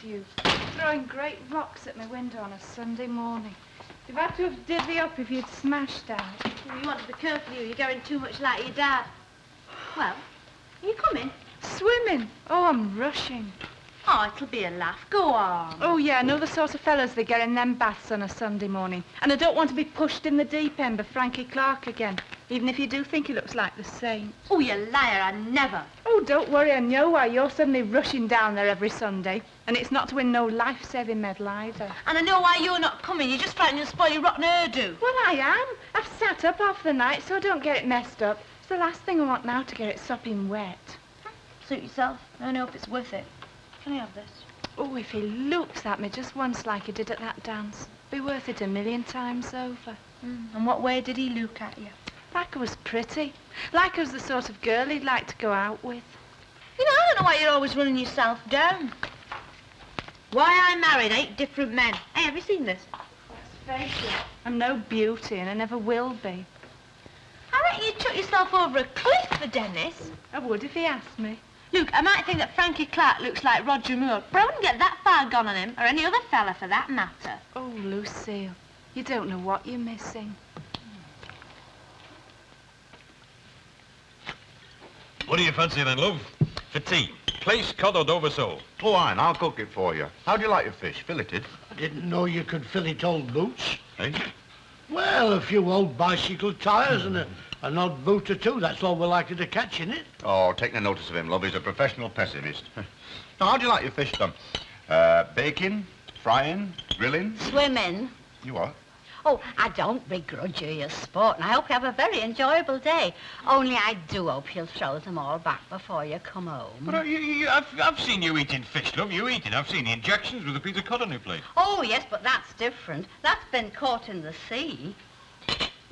you. Throwing great rocks at my window on a Sunday morning. You've had to have divvy up if you'd smashed out. Well, you want to be careful, you're going too much like your dad. Well, are you coming? Swimming? Oh, I'm rushing. Oh, it'll be a laugh. Go on. Oh, yeah, I know the sort of fellas they get in them baths on a Sunday morning. And I don't want to be pushed in the deep end by Frankie Clark again, even if you do think he looks like the saint. Oh, you liar, I never. Oh, don't worry, I know why you're suddenly rushing down there every Sunday. And it's not to win no life-saving medal either. And I know why you're not coming. You're just frightened you'll spoil your rotten hairdo. Well, I am. I've sat up half the night so I don't get it messed up. It's the last thing I want now to get it sopping wet. Suit yourself. I don't know if it's worth it. Can I have this? Oh, if he looks at me just once like he did at that dance, be worth it 1,000,000 times over. And what way did he look at you? Like I was pretty. Like I was the sort of girl he'd like to go out with. You know, I don't know why you're always running yourself down. Why I married 8 different men. Hey, have you seen this? Let's face it, I'm no beauty and I never will be. I reckon you'd chuck yourself over a cliff for Dennis. I would if he asked me. Look, I might think that Frankie Clark looks like Roger Moore, but I wouldn't get that far gone on him, or any other fella for that matter. Oh, Lucille, you don't know what you're missing. What do you fancy then, love? For tea? Place cod or Dover sole? Oh, fine, I'll cook it for you. How do you like your fish? Filleted? I didn't know you could fillet old boots. Eh? Well, a few old bicycle tyres and an odd boot or two. That's all we're likely to catch in it. Oh, take no notice of him, love. He's a professional pessimist. Now, how do you like your fish done? Baking, frying, grilling? Swimming. You what? Oh, I don't begrudge you your sport, and I hope you have a very enjoyable day. Only I do hope you'll throw them all back before you come home. But I've seen you eating fish, love. You eating. I've seen the injections with a piece of cod on your plate. Oh, yes, but that's different. That's been caught in the sea.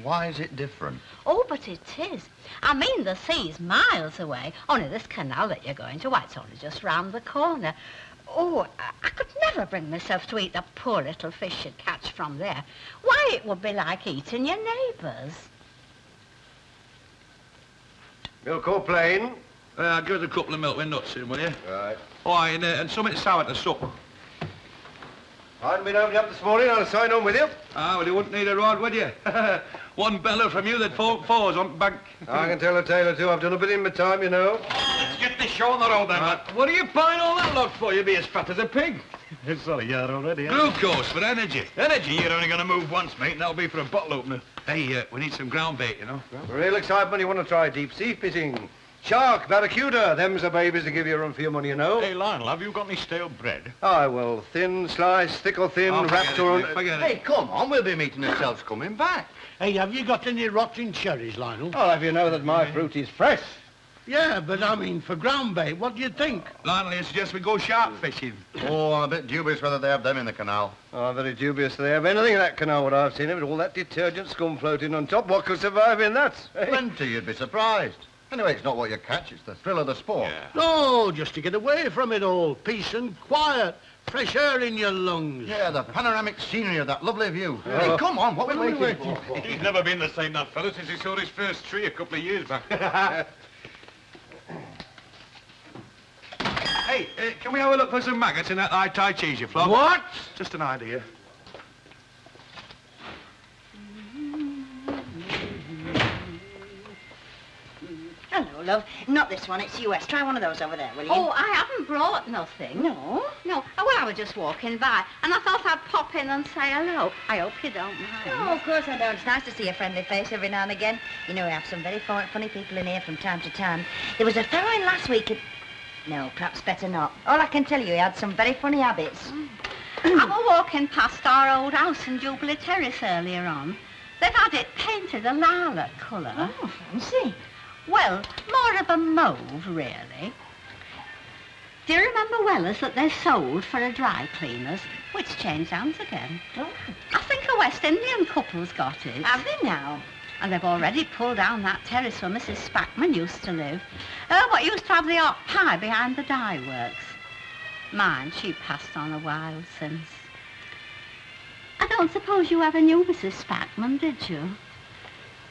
Why is it different? Oh, but it is. I mean, the sea's miles away. Only this canal that you're going to, why, it's only just round the corner. Oh, I could never bring myself to eat the poor little fish you'd catch from there. Why, it would be like eating your neighbours. Milk or plain? Give us a couple of milk with nuts in, will you? Right. Oh, and something sour to sup. I hadn't been over up this morning. I'll sign on with you. Ah, well, you wouldn't need a rod, would you? One bellow from you, they'd fall fours on bank. I can tell a tale or two. I've done a bit in my time, you know. Let's get this show on the road then, lad. What are you buying all that lot for? You'll be as fat as a pig. Sorry, you're already. Glucose for energy. Energy, you're only going to move once, mate, and that'll be for a bottle opener. Hey, we need some ground bait, you know. For real excitement, you want to try deep sea fishing. Shark, barracuda, them's the babies to give you a run for your money, you know. Hey, Lionel, have you got any stale bread? Aye, well, thin, slice, thick or thin, wrapped or... Forget Hey, it. come on, we'll be meeting ourselves coming back. Hey, have you got any rotten cherries, Lionel? I'll have you know that my fruit is fresh. Yeah, but I mean, for ground bait, what do you think? Lionel, you suggest we go shark fishing. Oh, I'm a bit dubious whether they have them in the canal. Oh, very dubious they have anything in that canal, what I've seen of it. All that detergent scum floating on top. What could survive in that? eh? Plenty, you'd be surprised. Anyway, it's not what you catch, it's the thrill of the sport. Yeah. No, just to get away from it all. Peace and quiet. Fresh air in your lungs. Yeah, the panoramic scenery of that lovely view. Hey, come on, what are we waiting for? He's never been the same, that fella, since he saw his first tree a couple of years back. Hey, can we have a look for some maggots in that high Thai cheese you flog? What? Just an idea. Hello, love. Not this one, it's US. Try one of those over there, will you? Oh, I haven't brought nothing. No? No. Oh, well, I was just walking by, and I thought I'd pop in and say hello. I hope you don't mind. Oh, of course I don't. It's nice to see a friendly face every now and again. You know, we have some very funny people in here from time to time. There was a fellow in last week. No, perhaps better not. All I can tell you, he had some very funny habits. I was walking past our old house in Jubilee Terrace earlier on. They've had it painted a lilac colour. Oh, fancy. Well, more of a mauve, really. Do you remember Wellers that they sold for a dry cleaners, which changed hands again? Oh. I think a West Indian couple's got it. Have they now? And they've already pulled down that terrace where Mrs. Spackman used to live. What used to have the hot pie behind the dye works. Mine, she passed on a while since. I don't suppose you ever knew Mrs. Spackman, did you?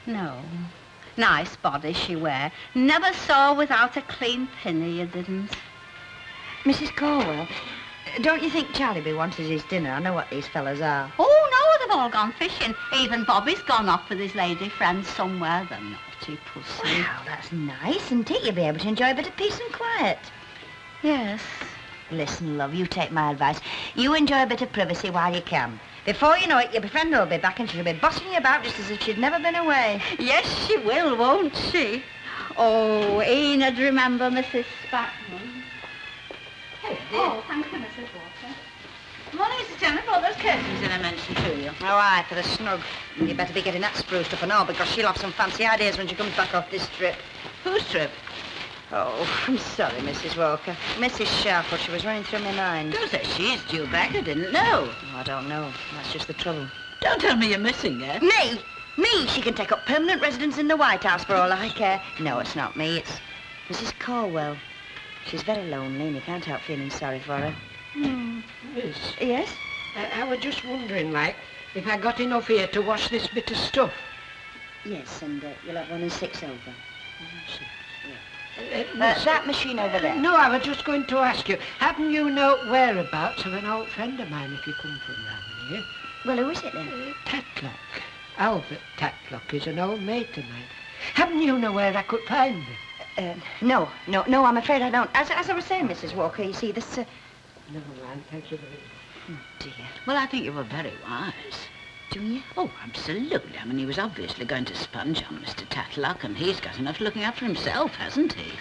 No. Nice body she wear. Never saw without a clean pinny, you didn't. Mrs. Corwell, Don't you think Charlie wanted his dinner? I know what these fellas are. Oh, no, they've all gone fishing. Even Bobby's gone off with his lady friends somewhere, the naughty pussy. Wow, that's nice, isn't it? You'll be able to enjoy a bit of peace and quiet. Yes. Listen, love, you take my advice. You enjoy a bit of privacy while you can. Before you know it, your friend will be back and she'll be bossing you about just as if she'd never been away. Yes, she will, won't she? Oh, Enid, remember Mrs. Spackman? Oh, thank you, Mrs. Walker. Morning, Mrs. Turner. Brought those curtains in I mentioned to you. Oh, aye, for the snug. You better be getting that spruced up and all, because she'll have some fancy ideas when she comes back off this trip. Whose trip? Oh, I'm sorry, Mrs. Walker. Mrs. Sharp, what she was running through my mind. Don't say she's due back. I didn't know. Oh, I don't know. That's just the trouble. Don't tell me you're missing her. Me? Me? She can take up permanent residence in the White House for all I care. No, it's not me. It's Mrs. Corwell. She's very lonely and you can't help feeling sorry for her. Miss, Yes? I was just wondering, like, if I got enough here to wash this bit of stuff. Yes, and you'll have 1 and 6 over. Miss, That machine over there. No, I was just going to ask you, happen you know whereabouts of an old friend of mine if you come from round here? Well, who is it then? Tatlock. Albert Tatlock is an old mate of mine. Happen you know where I could find him? No, I'm afraid I don't. As I was saying, Mrs. Walker, you see, this... Never mind, thank you very much. Oh, dear. Well, I think you were very wise. Do you? Oh, absolutely. I mean, he was obviously going to sponge on Mr. Tatlock, and he's got enough looking after himself, hasn't he?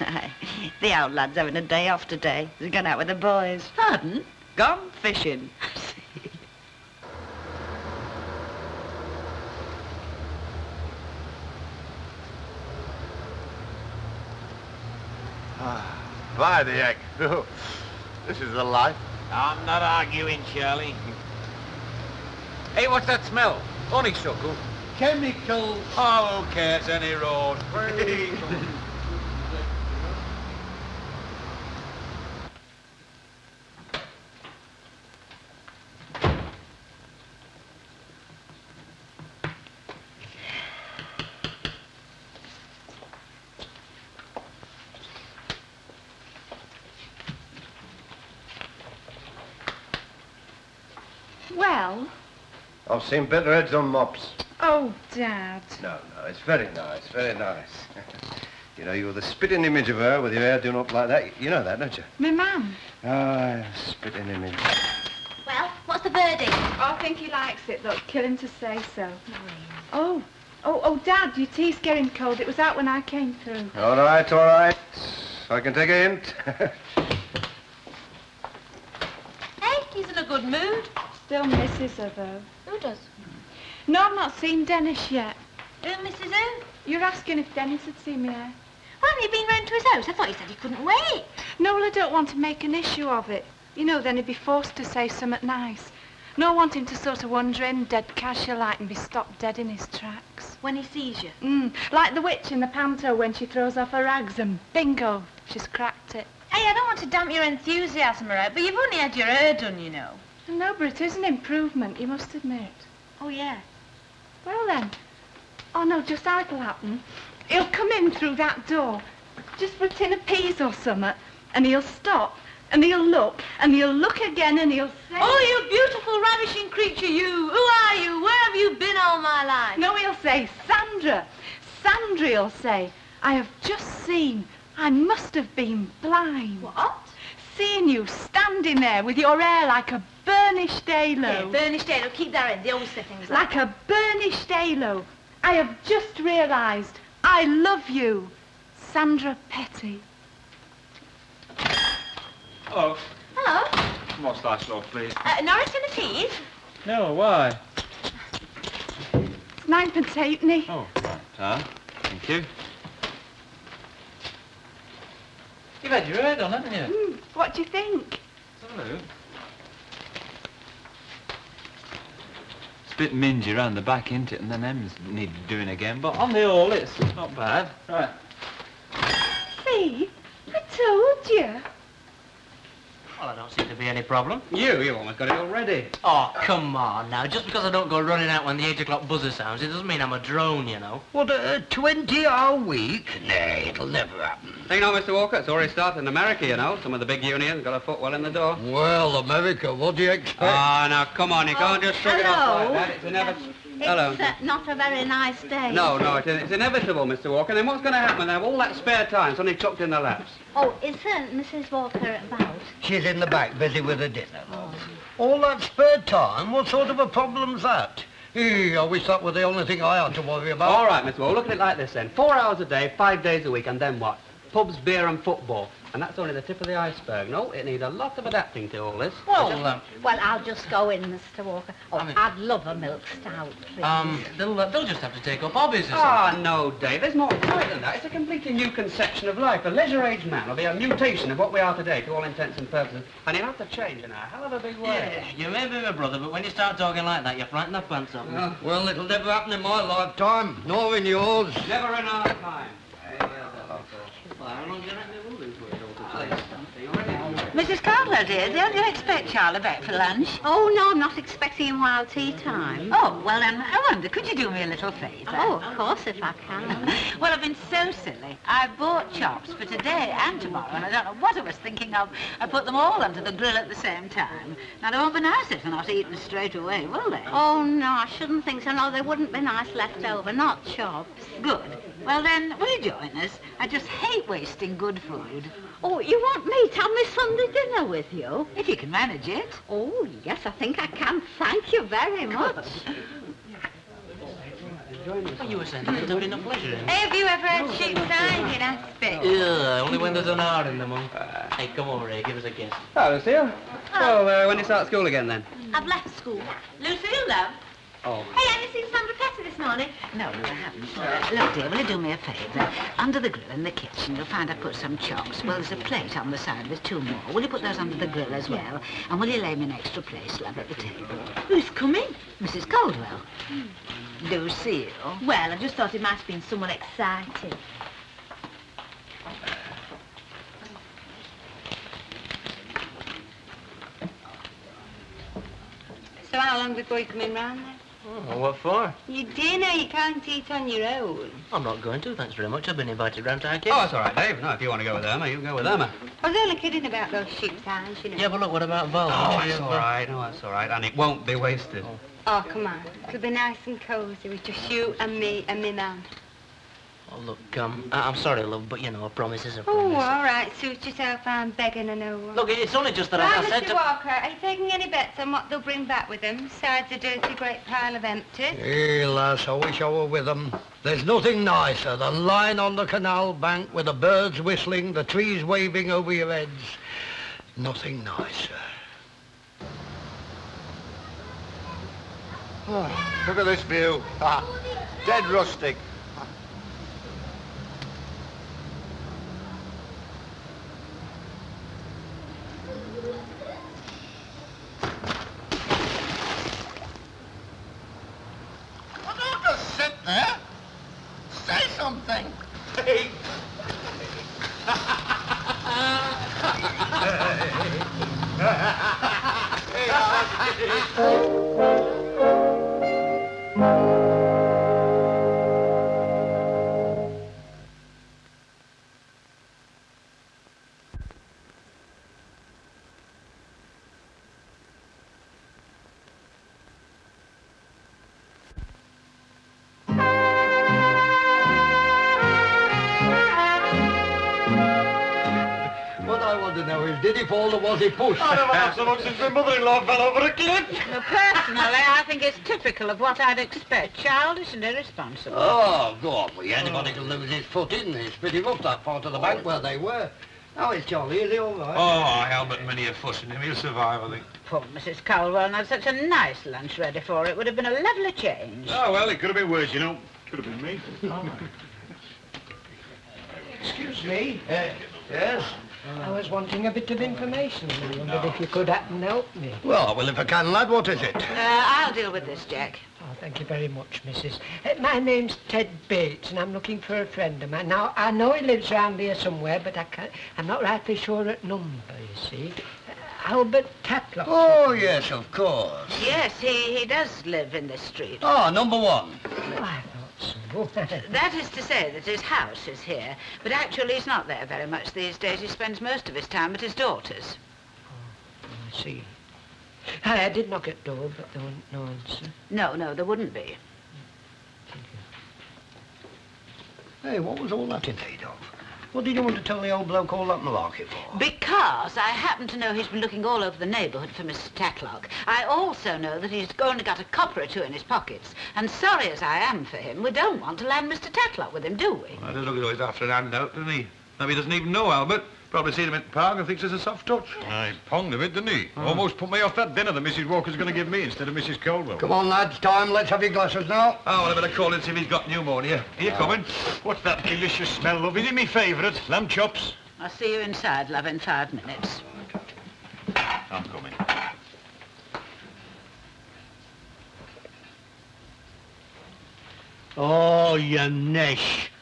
The old lad's having a day off today. He's gone out with the boys. Pardon? Gone fishing. By the heck. This is the life. I'm not arguing, Charlie. Hey, what's that smell? Honeysuckle. Chemicals. Oh, who cares? Any road. Well? I've seen better heads on mops. Oh, Dad. No, it's very nice, very nice. You know, you're the spitting image of her with your hair done up like that. You know that, don't you? My mum. Ah, spitting image. Well, what's the verdict? Oh, I think he likes it, look. Kill him to say so. Oh, Dad, your tea's getting cold. It was out when I came through. All right. I can take a hint. Hey, he's in a good mood. Still misses her, though. Who does? No, I've not seen Dennis yet. Who misses who? You're asking if Dennis had seen me there. Well, haven't you been round to his house? I thought he said he couldn't wait. No, well, I don't want to make an issue of it. You know, then he'd be forced to say something nice. No, I want him to sort of wander in, dead casual like, and be stopped dead in his tracks. When he sees you? Like the witch in the panto when she throws off her rags and bingo, she's cracked it. Hey, I don't want to damp your enthusiasm, right? But you've only had your hair done, you know. No, but it is an improvement, you must admit. Oh, yeah. Well, then. Oh, no, just how it'll happen. He'll come in through that door, just for a tin of peas or something, and he'll stop, and he'll look again, and he'll say... Oh, you beautiful, ravishing creature, you. Who are you? Where have you been all my life? No, he'll say, Sandra. Sandra, he'll say, I have just seen. I must have been blind. What? Seeing you standing there with your hair like a burnished halo. Yeah, burnished halo. Keep that in. They always say things like a burnished halo. I have just realised I love you, Sandra Petty. Oh, Hello. what's that stuff, please? Norris and the peas? No, why? It's 9pence halfpenny. Oh, right, thank you. You've had your hair done, haven't you? What do you think? Hello. It's a bit mingy round the back, isn't it? And the M's need doing again, but on the whole, it's not bad. Right. See? I told you. Well, I don't see to be any problem. You almost got it all ready. Oh, come on now. Just because I don't go running out when the 8 o'clock buzzer sounds, it doesn't mean I'm a drone, you know. What, a 20-hour week? Nay, it'll never happen. You know, Mr. Walker, it's already started in America, you know. Some of the big unions got a foot well in the door. Well, America, what do you expect? Ah, now, come on, you can't just shrug it off like that. It's inevitable. Hello. It's not a very nice day. No, it's inevitable, Mr. Walker. Then what's going to happen when they have all that spare time suddenly chucked in their laps? Oh, is Mrs. Walker about? She's in the back, busy with her dinner, love. All that spare time? What sort of a problem's that? I wish that were the only thing I had to worry about. All right, Mr. Walker, look at it like this then. 4 hours a day, 5 days a week, and then what? Pubs, beer and football. And that's only the tip of the iceberg. No, it needs a lot of adapting to all this. Well, I'll just go in, Mr. Walker. Oh, I'd love a milk stout, please. They'll just have to take up hobbies or something. Ah, no, Dave. There's more to it than that. It's a completely new conception of life. A leisure-age man will be a mutation of what we are today, to all intents and purposes. And he'll have to change in a hell of a big way. Yeah, you may be my brother, but when you start talking like that, you frighten the pants off me. Well, it'll never happen in my lifetime, nor in yours. Never in our time. Mrs. Caldwell, dear, don't you expect Charlie back for lunch? Oh, no, I'm not expecting him while tea time. Oh, well, then, I wonder, could you do me a little favour? Oh, of course, if I can. Well, I've been so silly. I bought chops for today and tomorrow, and I don't know what I was thinking of. I put them all onto the grill at the same time. Now, they won't be nice if they're not eaten straight away, will they? Oh, no, I shouldn't think so. No, they wouldn't be nice left over, not chops. Good. Well, then, will you join us? I just hate wasting good food. Oh, you want me to have my Sunday dinner with you? If you can manage it. Oh, yes, I think I can. Thank you very much. Oh, you were saying that there been no pleasure in it. Have you ever had sheep's eyes in aspect? Yeah, only when there's an hour in the month. Hey, come over here, give us a kiss. Hello, Lucille. Well, when do you start school again, then? I've left school. Lucille, love. Oh. Hey, have you seen Sandra Gough this morning? No, I haven't. Look, dear, will you do me a favour? Under the grill in the kitchen, you'll find I put some chops. Well, there's a plate on the side with 2 more. Will you put those under the grill as well? And will you lay me an extra place, love, at the table? Who's coming? Mrs. Caldwell. Lucille. Well, I just thought it might have been someone exciting. So how long before you come in round then? Oh, what for? Your dinner, you can't eat on your own. I'm not going to, thanks very much. I've been invited round to our kids. Oh, it's all right, Dave. No, if you want to go with Irma, you can go with Irma. I was only kidding about those sheep's eyes, you know. Yeah, but look, what about Val? Oh, that's all right. No, that's all right. And it won't be wasted. Oh, come on. It'll be nice and cosy with just you and me and me man. Oh, look, I'm sorry, love, but, you know, a promise is a Oh, promise. all right. Suit yourself. I'm begging I know one. Look, it's only just that Right, I said Mr. to... Walker, are you taking any bets on what they'll bring back with them, besides the dirty great pile of empty? Hey, lass, I wish I were with them. There's nothing nicer than lying on the canal bank with the birds whistling, the trees waving over your heads. Nothing nicer. Oh, look at this view. Ah, dead rustic. Sit there. Say something. Hey. Did he fall or was he pushed? I never had so much since my mother-in-law fell over a cliff. Well, personally, I think it's typical of what I'd expect. Childish and irresponsible. Oh, go on with you. Anybody can lose his foot, isn't it? It's pretty rough, that part of the bank where they were. How is Charlie? Is he all right? Oh, Albert and Minnie are fussing him. He'll survive, I think. Poor Mrs. Caldwell had such a nice lunch ready for her. It would have been a lovely change. Oh, well, it could have been worse, you know. Could have been me. Excuse me. Yes? I was wanting a bit of information. I wondered if you could happen to help me. Well, if I can, lad, what is it? I'll deal with this, Jack. Oh, thank you very much, Mrs. My name's Ted Bates, and I'm looking for a friend of mine. Now, I know he lives round here somewhere, but I'm not rightly sure at number, you see. Albert Tatlock. Oh, yes, of course. Yes, he does live in this street. Ah, number 1. Oh, I thought so. That is to say that his house is here, but actually he's not there very much these days. He spends most of his time at his daughter's. I see. I did knock at the door, but there wasn't no answer. No, there wouldn't be. Thank you. Hey, what was all that in aid of? What did you want to tell the old bloke all that malarkey for? Because I happen to know he's been looking all over the neighbourhood for Mr. Tatlock. I also know that he's only got a copper or two in his pockets. And sorry as I am for him, we don't want to land Mr. Tatlock with him, do we? I don't look as though he's after an handout, doesn't he? Maybe he doesn't even know Albert. Probably seen him at the park and thinks it's a soft touch. I ponged a bit, didn't he? Almost put me off that dinner that Mrs. Walker's going to give me instead of Mrs. Caldwell. Come on, lads, time. Let's have your glasses now. Oh, well, I better call and see if he's got pneumonia. Are you coming? What's that delicious smell, love? Is it me favourite? Lamb chops? I'll see you inside, love, in 5 minutes. I'm coming. Oh, you nesh.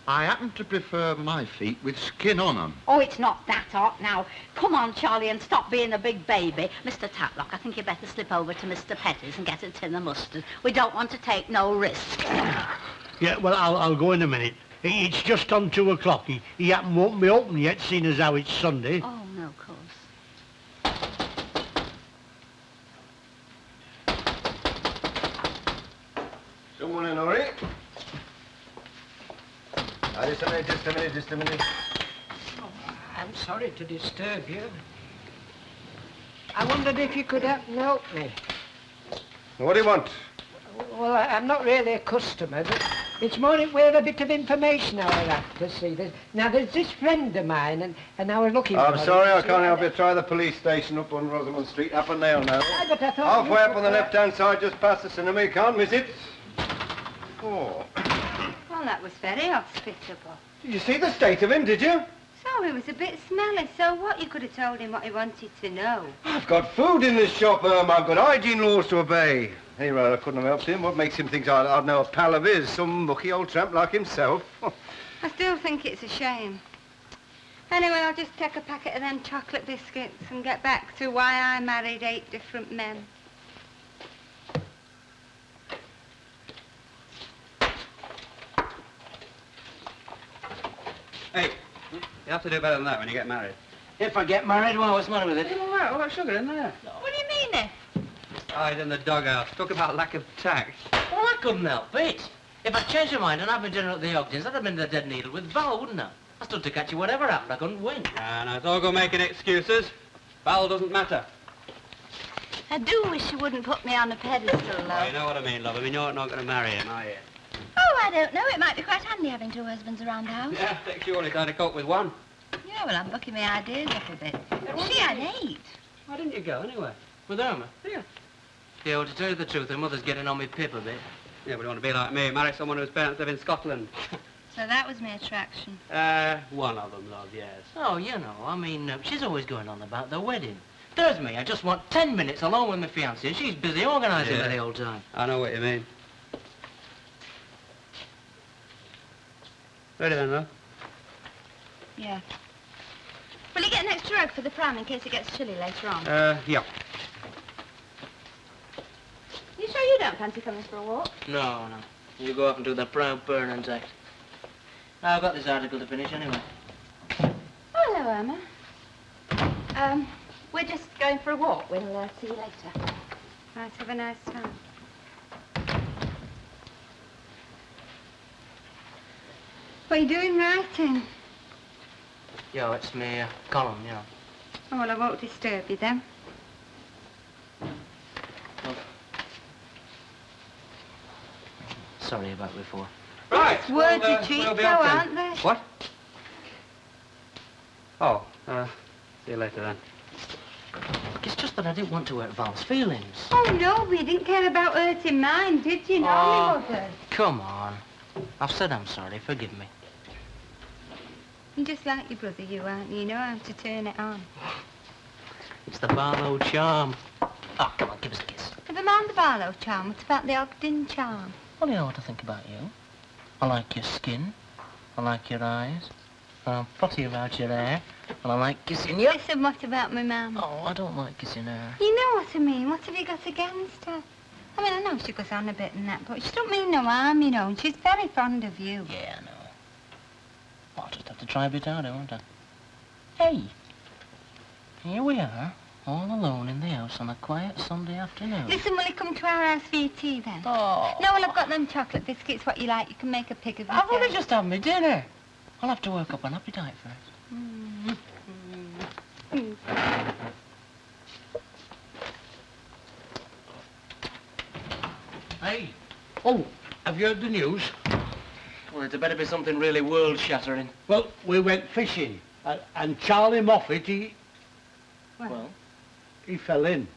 I happen to prefer my feet with skin on them. Oh, it's not that hot now. Come on, Charlie, and stop being a big baby. Mr. Tatlock, I think you'd better slip over to Mr. Petty's and get a tin of mustard. We don't want to take no risk. Yeah, well, I'll go in a minute. It's just on 2 o'clock. He won't be open yet, seeing as how it's Sunday. Oh, no, of course. Someone in a hurry? Just a minute. Oh, I'm sorry to disturb you. I wondered if you could help me. What do you want? Well, I'm not really a customer, but it's more we're a bit of information I would have to see. There's this friend of mine, and I was looking for I'm him. sorry, I can't help you. Try the police station up on Rosamond Street, up and down now. Yeah, but I thought Halfway up on the left-hand side, just past the cinema. You can't miss it. Oh. Well, that was very hospitable. Did you see the state of him, did you? So he was a bit smelly, so what? You could have told him what he wanted to know. I've got food in this shop, Irma. I've got hygiene laws to obey. Anyway, I couldn't have helped him. What makes him think I'd know a pal of his? Some mucky old tramp like himself. I still think it's a shame. Anyway, I'll just take a packet of them chocolate biscuits and get back to why I married 8 different men. Hey, you have to do better than that when you get married. If I get married, well, what's the matter with it? All right, all that sugar in there. What do you mean, Nick? Hide in the doghouse. Talk about lack of tact. Well, I couldn't help it. If I changed my mind and I'd been dinner at the Ogdens, I'd have been the dead needle with Val, wouldn't I? I stood to catch you whatever happened. I couldn't win. No, it's all go making excuses. Val doesn't matter. I do wish you wouldn't put me on a pedestal, Oh, love. you know what I mean, love. I mean, you're not going to marry him, are you? Oh, I don't know. It might be quite handy having 2 husbands around the house. Yeah, takes you only time to cope with one. Yeah, well, I'm bucking my ideas up a bit. She had 8. Why didn't you go, anyway? With Irma? Yeah. Yeah, well, to tell you the truth, her mother's getting on me pip a bit. Yeah, but you want to be like me, marry someone whose parents live in Scotland. So that was my attraction. One of them, love, yes. Oh, you know, I mean, she's always going on about the wedding. There's me, I just want 10 minutes alone with my fiancée, and she's busy organising it the whole time. I know what you mean. Ready then, love? Yeah. Will you get an extra rug for the pram in case it gets chilly later on? Yeah. You sure you don't fancy coming for a walk? No. You go off and do the proud parents act. I've got this article to finish anyway. Oh, hello, Irma. We're just going for a walk. We'll see you later. Right, have a nice time. What are you doing writing? Yo, it's me column, you know. Oh, well, I won't disturb you then. Sorry about before. Right. Words of cheek, we'll be though, off then. aren't they? What? Oh, see you later then. Look, it's just that I didn't want to hurt Val's feelings. Oh, no, we didn't care about hurting mine, did you? No, Oh. we wasn't. Come on. I've said I'm sorry. Forgive me. You're just like your brother, you aren't you? You know how to turn it on. It's the Barlow charm. Oh, come on, give us a kiss. Never mind the Barlow charm. What about the Ogden charm? Well, you know what I think about you. I like your skin. I like your eyes. I'm fussy about your hair, and I like kissing you. Listen, what about my mum? Oh, I don't like kissing her. You know what I mean. What have you got against her? I mean, I know she goes on a bit and that, but she don't mean no harm, you know, and she's very fond of you. Yeah, I know. I'll just have to try a bit harder, won't I? Hey, here we are, all alone in the house on a quiet Sunday afternoon. Listen, will you come to our house for your tea, then? Oh. No, well, I've got them chocolate biscuits, what you like. You can make a pick of yourself. I've only just had my dinner. I'll have to work up an appetite first. Hey. Oh, have you heard the news? Well, it better be something really world-shattering. Well, we went fishing, and Charlie Moffat, Well? he fell in.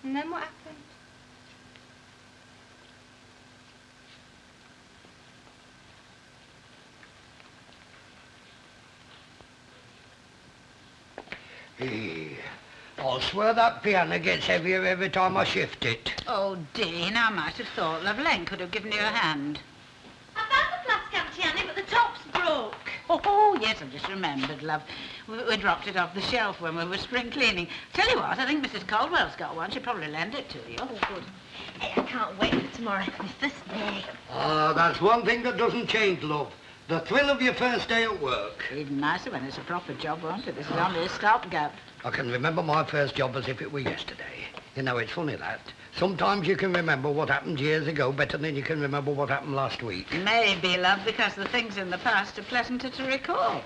And then what happened? Hey, I'll swear that piano gets heavier every time I shift it. Oh, Dean, I might have thought Loveland could have given you a hand. I found the flask, Auntie Annie, but the top's broke. Oh, yes, I just remembered, love. We dropped it off the shelf when we were spring cleaning. Tell you what, I think Mrs. Caldwell's got one. She'll probably lend it to you. Oh, good. Hey, I can't wait for tomorrow. My first day. Ah, that's one thing that doesn't change, love. The thrill of your first day at work. Even nicer when it's a proper job, won't it? This is only a stopgap. I can remember my first job as if it were yesterday. You know, it's funny, that. Sometimes you can remember what happened years ago better than you can remember what happened last week. Maybe, love, because the things in the past are pleasanter to recall.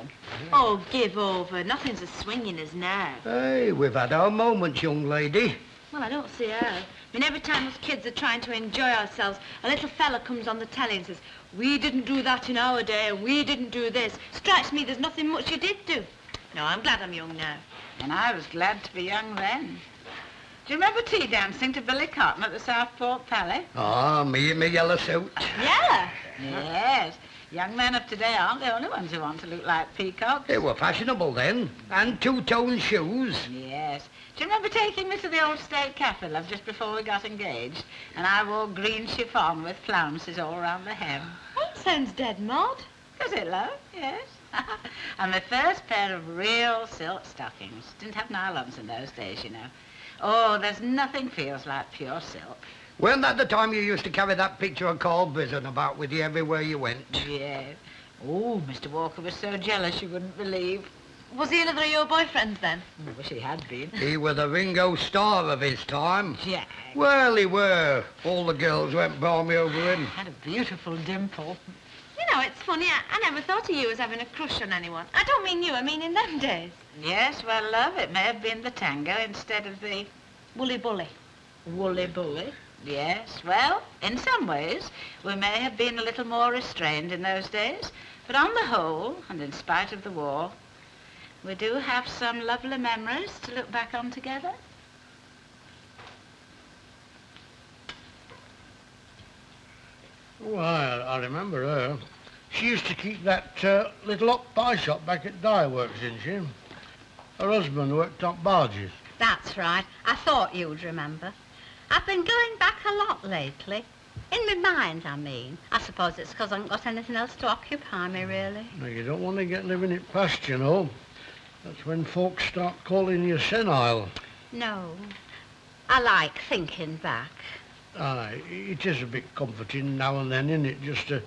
Oh, give over. Nothing's as swinging as now. Hey, we've had our moments, young lady. Well, I don't see how. I mean, every time us kids are trying to enjoy ourselves, a little fella comes on the telly and says, we didn't do that in our day, and we didn't do this. Strikes me there's nothing much you did do. No, I'm glad I'm young now. And I was glad to be young then. Do you remember tea dancing to Billy Cotton at the Southport Palace? Ah, me in my yellow suit. Yeah? Yes. Young men of today aren't the only ones who want to look like peacocks. They were fashionable then. And two-tone shoes. Yes. Do you remember taking me to the old State Cafe, love, just before we got engaged? And I wore green chiffon with flounces all round the hem. That sounds dead mod. Does it, love? Yes. And my first pair of real silk stockings. Didn't have nylons in those days, you know. Oh, there's nothing feels like pure silk. Weren't that the time you used to carry that picture of Carl Brizon about with you everywhere you went? Yes. Oh, Mr. Walker was so jealous you wouldn't believe. Was he another of your boyfriends then? I wish he had been. He were the Ringo Starr of his time. Jack. Well, he were. All the girls went balmy over him. Had a beautiful dimple. You know, it's funny, I never thought of you as having a crush on anyone. I don't mean you, I mean in them days. Yes, well, love, it may have been the tango instead of the... Woolly bully. Woolly bully? Yes, well, in some ways, we may have been a little more restrained in those days, but on the whole, and in spite of the war, we do have some lovely memories to look back on together. Oh, I remember her. She used to keep that little up pie shop back at Dye Works, didn't she? Her husband worked on barges. That's right. I thought you'd remember. I've been going back a lot lately. In my mind, I mean. I suppose it's because I haven't got anything else to occupy me, really. No, you don't want to get living it past, you know. That's when folks start calling you senile. No. I like thinking back. Aye, it is a bit comforting now and then, isn't it, just to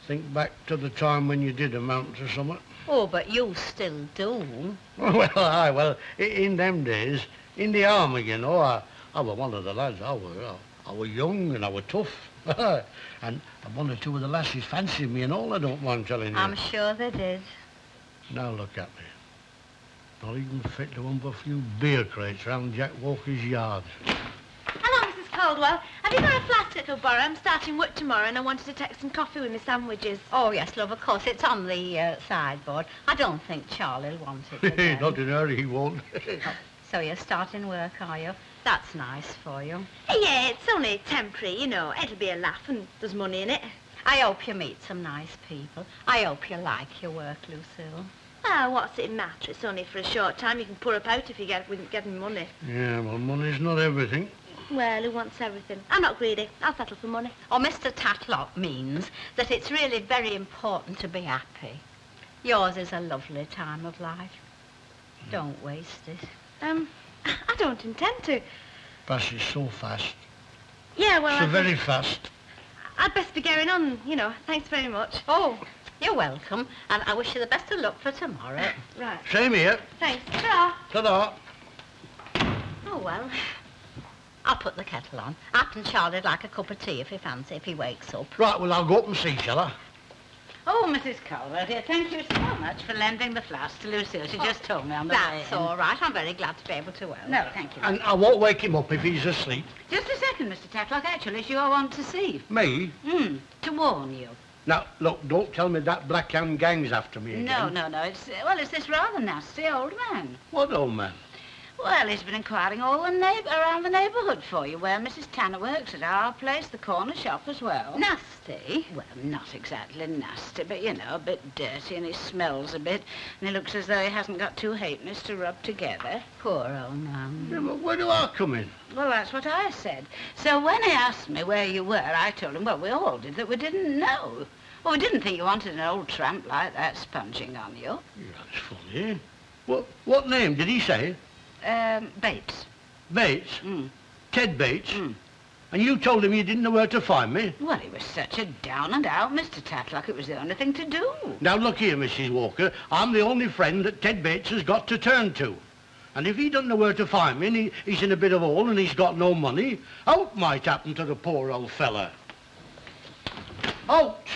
think back to the time when you did amount to something. Oh, but you still do. Well, aye, well, in them days, in the army, you know, I were one of the lads. I were young and I were tough. And one or two of the lasses fancied me and all, I don't mind telling you. I'm sure they did. Now look at me. Not even fit to ump a few beer crates round Jack Walker's yard. Hello, Mrs. Caldwell. Have you got a flask I could borrow? I'm starting work tomorrow and I wanted to take some coffee with my sandwiches. Oh, yes, love, of course. It's on the sideboard. I don't think Charlie'll want it again. Not in a hurry, he won't. So you're starting work, are you? That's nice for you. Yeah, it's only temporary, you know. It'll be a laugh and there's money in it. I hope you meet some nice people. I hope you like your work, Lucille. Ah, what's it matter? It's only for a short time. You can put up out if you get money. Yeah, well, money's not everything. Well, who wants everything? I'm not greedy. I'll settle for money. Oh, Mr. Tatlock means that it's really very important to be happy. Yours is a lovely time of life. Don't waste it. I don't intend to. Passes so fast. Yeah, well, So very fast. I'd best be going on, you know. Thanks very much. Oh, you're welcome. And I wish you the best of luck for tomorrow. Right. Same here. Thanks. Ta-ra. Ta-da. Oh, well, I'll put the kettle on. I can Charlie'd like a cup of tea if he wakes up. Right, well, I'll go up and see, shall I? Oh, Mrs. Culver, dear, thank you so much for lending the flask to Lucille. She just told me on the way in. That's all right. I'm very glad to be able to help. No, thank you. And I won't wake him up if he's asleep. Just a second, Mr. Tatlock. Actually, it's you I want to see. Me? To warn you. Now, look, don't tell me that Black Hand gang's after me again. No. It's this rather nasty old man. What old man? Well, he's been inquiring all around the neighbourhood for you, where Mrs. Tanner works at our place, the corner shop as well. Nasty? Well, not exactly nasty, but, you know, a bit dirty, and he smells a bit, and he looks as though he hasn't got two halfpennies to rub together. Poor old man. Yeah, but where do I come in? Well, that's what I said. So when he asked me where you were, I told him, well, we all did, that we didn't know. Well, we didn't think you wanted an old tramp like that sponging on you. Yeah, that's funny, eh? What name did he say? Bates. Bates? Ted Bates? And you told him you didn't know where to find me? Well, he was such a down-and-out Mr. Tatlock, it was the only thing to do. Now, look here, Mrs. Walker. I'm the only friend that Ted Bates has got to turn to. And if he doesn't know where to find me, and he's in a bit of a hole and he's got no money, out might happen to the poor old fella. Out!